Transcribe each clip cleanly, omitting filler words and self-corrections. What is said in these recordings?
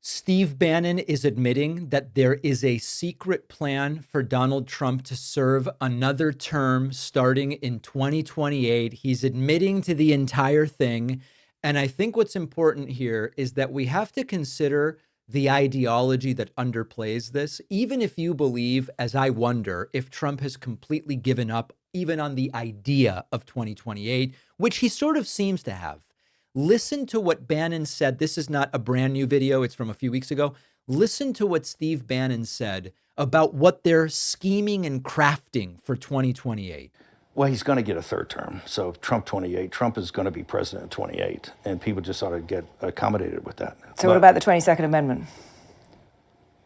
Steve Bannon is admitting that there is a secret plan for Donald Trump to serve another term starting in 2028. He's admitting to the entire thing. And I think what's important here is that we have to consider the ideology that underplays this, even if you believe, as I wonder, if Trump has completely given up even on the idea of 2028, which he sort of seems to have. Listen to what Bannon said. This is not a brand new video. It's from a few weeks ago. Listen to what Steve Bannon said about what they're scheming and crafting for 2028. Well, he's going to get a third term. So Trump 28, Trump is going to be president in 28, and people just ought to get accommodated with that. So what about the 22nd Amendment?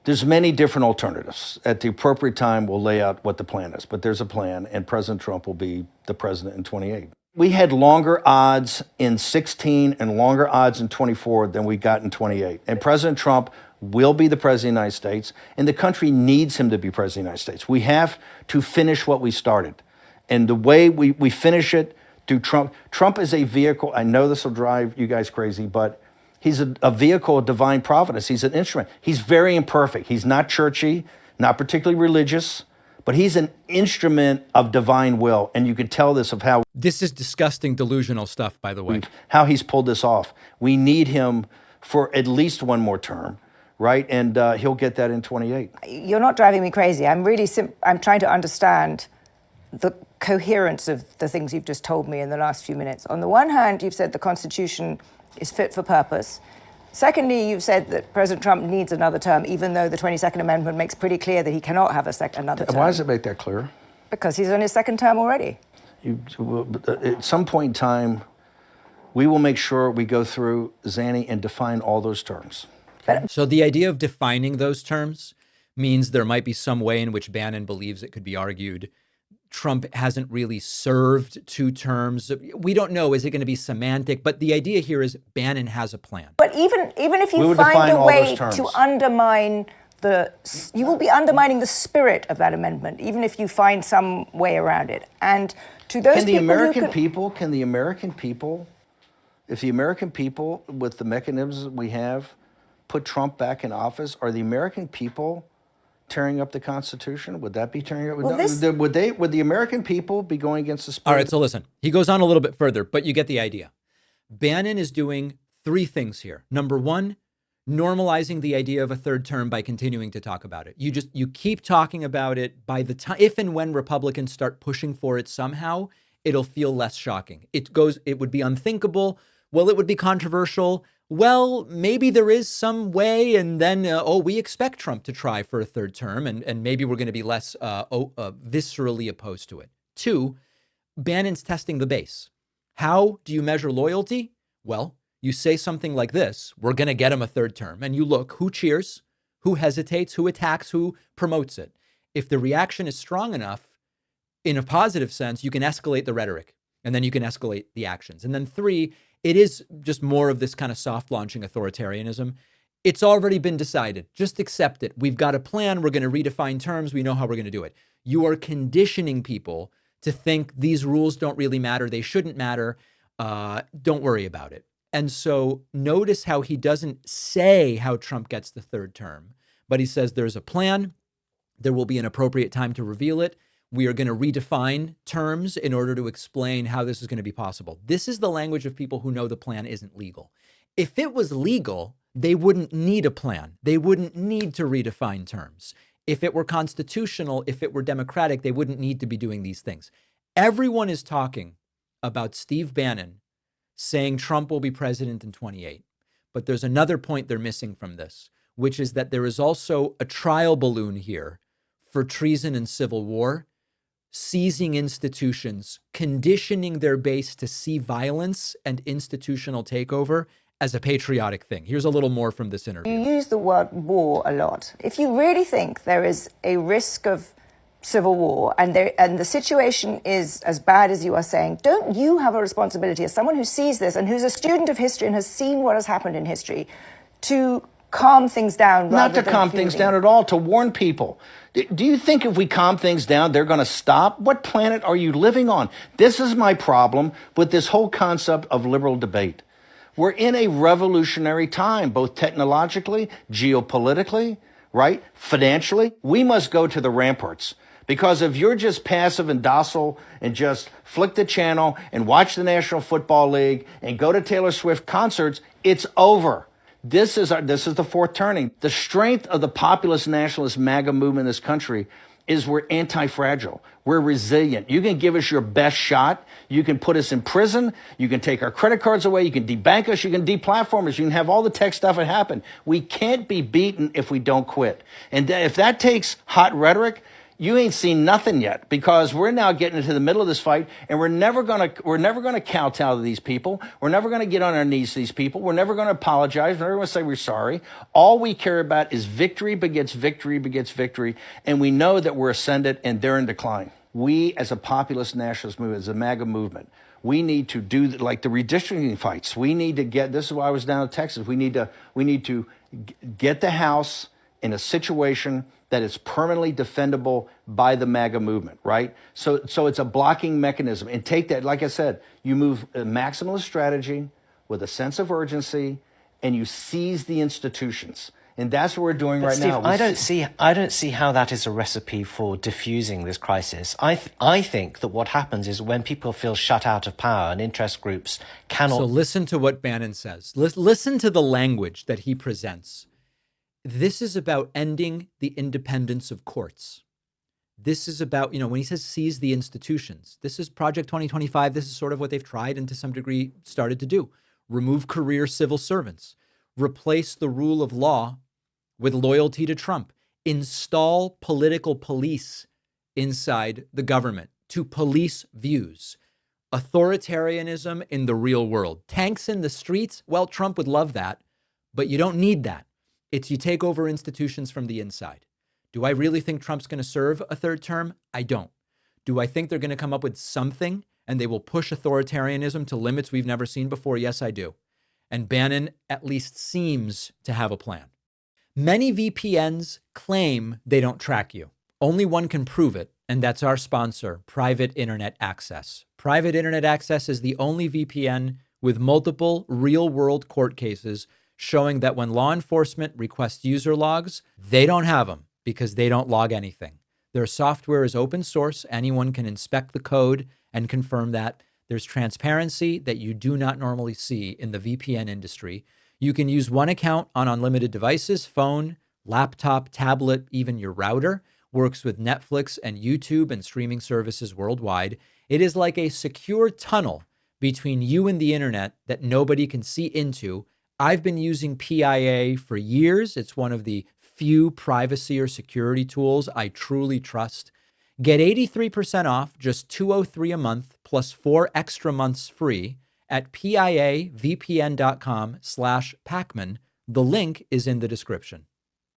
There's many different alternatives. At the appropriate time, we'll lay out what the plan is, but there's a plan, and President Trump will be the president in 28. We had longer odds in 16 and longer odds in 24 than we got in 28. And President Trump will be the president of the United States, and the country needs him to be president of the United States. We have to finish what we started. And the way we finish it through Trump. Trump is a vehicle. I know this will drive you guys crazy, but he's a vehicle of divine providence. He's an instrument. He's very imperfect. He's not churchy, not particularly religious, but he's an instrument of divine will. And you can tell this of how... This is disgusting, delusional stuff, by the way. How he's pulled this off. We need him for at least one more term, right? And he'll get that in 28. You're not driving me crazy. I'm trying to understand the coherence of the things you've just told me in the last few minutes. On the one hand, you've said the Constitution is fit for purpose. Secondly, you've said that President Trump needs another term, even though the 22nd Amendment makes pretty clear that he cannot have another term. Why does it make that clear? Because he's on his second term already. At some point in time, we will make sure we go through, Zanny, and define all those terms. Okay? So the idea of defining those terms means there might be some way in which Bannon believes it could be argued Trump hasn't really served two terms. We don't know. Is it going to be semantic? But the idea here is Bannon has a plan. But even if you find a way to undermine you will be undermining the spirit of that amendment, even if you find some way around it. And to those Can the American people, if the American people, with the mechanisms we have, put Trump back in office, are the American people tearing up the Constitution? Would that be tearing up? Well, would the American people be going against the spirit? All right, so listen, he goes on a little bit further, but you get the idea. Bannon is doing three things here. Number one, normalizing the idea of a third term by continuing to talk about it. You keep talking about it. By the time, if and when Republicans start pushing for it somehow, it'll feel less shocking. It would be unthinkable. Well, it would be controversial. Well, maybe there is some way, and then, we expect Trump to try for a third term, and maybe we're going to be less viscerally opposed to it. Two, Bannon's testing the base. How do you measure loyalty? Well, you say something like this: we're going to get him a third term, and you look who cheers, who hesitates, who attacks, who promotes it. If the reaction is strong enough, in a positive sense, you can escalate the rhetoric, and then you can escalate the actions. And then three, it is just more of this kind of soft launching authoritarianism. It's already been decided. Just accept it. We've got a plan. We're going to redefine terms. We know how we're going to do it. You are conditioning people to think these rules don't really matter. They shouldn't matter. Don't worry about it. And so notice how he doesn't say how Trump gets the third term, but he says there's a plan. There will be an appropriate time to reveal it. We are going to redefine terms in order to explain how this is going to be possible. This is the language of people who know the plan isn't legal. If it was legal, they wouldn't need a plan. They wouldn't need to redefine terms. If it were constitutional, if it were democratic, they wouldn't need to be doing these things. Everyone is talking about Steve Bannon saying Trump will be president in 28. But there's another point they're missing from this, which is that there is also a trial balloon here for treason and civil war, seizing institutions, conditioning their base to see violence and institutional takeover as a patriotic thing. Here's a little more from this interview. You use the word war a lot. If you really think there is a risk of civil war and the situation is as bad as you are saying, don't you have a responsibility as someone who sees this and who's a student of history and has seen what has happened in history to calm things down? Not to calm things down at all, to warn people. Do you think if we calm things down, they're going to stop? What planet are you living on? This is my problem with this whole concept of liberal debate. We're in a revolutionary time, both technologically, geopolitically, right? Financially. We must go to the ramparts. Because if you're just passive and docile and just flick the channel and watch the National Football League and go to Taylor Swift concerts, it's over. This is the fourth turning. The strength of the populist nationalist MAGA movement in this country is we're anti-fragile. We're resilient. You can give us your best shot. You can put us in prison. You can take our credit cards away. You can debank us. You can deplatform us. You can have all the tech stuff that happened. We can't be beaten if we don't quit. And if that takes hot rhetoric, you ain't seen nothing yet, because we're now getting into the middle of this fight, and we're never gonna kowtow to these people. We're never gonna get on our knees to these people. We're never gonna apologize. We're never gonna say we're sorry. All we care about is victory begets victory begets victory, and we know that we're ascendant and they're in decline. We, as a populist nationalist movement, as a MAGA movement, we need to do like the redistricting fights. We need to get. This is why I was down in Texas. We need to get the House in a situation that is permanently defendable by the MAGA movement, right? So it's a blocking mechanism. And take that, like I said, you move a maximalist strategy with a sense of urgency, and you seize the institutions. And that's what we're doing right Steve, now. I don't see how that is a recipe for diffusing this crisis. I think that what happens is when people feel shut out of power and interest groups cannot. So listen to what Bannon says. Listen to the language that he presents. This is about ending the independence of courts. This is about, when he says seize the institutions, this is Project 2025. This is sort of what they've tried and to some degree started to do. Remove career civil servants, replace the rule of law with loyalty to Trump, install political police inside the government to police views, authoritarianism in the real world, tanks in the streets. Well, Trump would love that, but you don't need that. It's you take over institutions from the inside. Do I really think Trump's going to serve a third term? I don't. Do I think they're going to come up with something and they will push authoritarianism to limits we've never seen before? Yes, I do. And Bannon at least seems to have a plan. Many VPNs claim they don't track you. Only one can prove it, and that's our sponsor, Private Internet Access. Private Internet Access is the only VPN with multiple real-world court cases showing that when law enforcement requests user logs, they don't have them because they don't log anything. Their software is open source. Anyone can inspect the code and confirm that. There's transparency that you do not normally see in the VPN industry. You can use one account on unlimited devices, phone, laptop, tablet, even your router. Works with Netflix and YouTube and streaming services worldwide. It is like a secure tunnel between you and the internet that nobody can see into. I've been using PIA for years. It's one of the few privacy or security tools I truly trust. Get 83% off, just $203 a month, plus 4 extra months free at piavpn.com/Pakman. The link is in the description.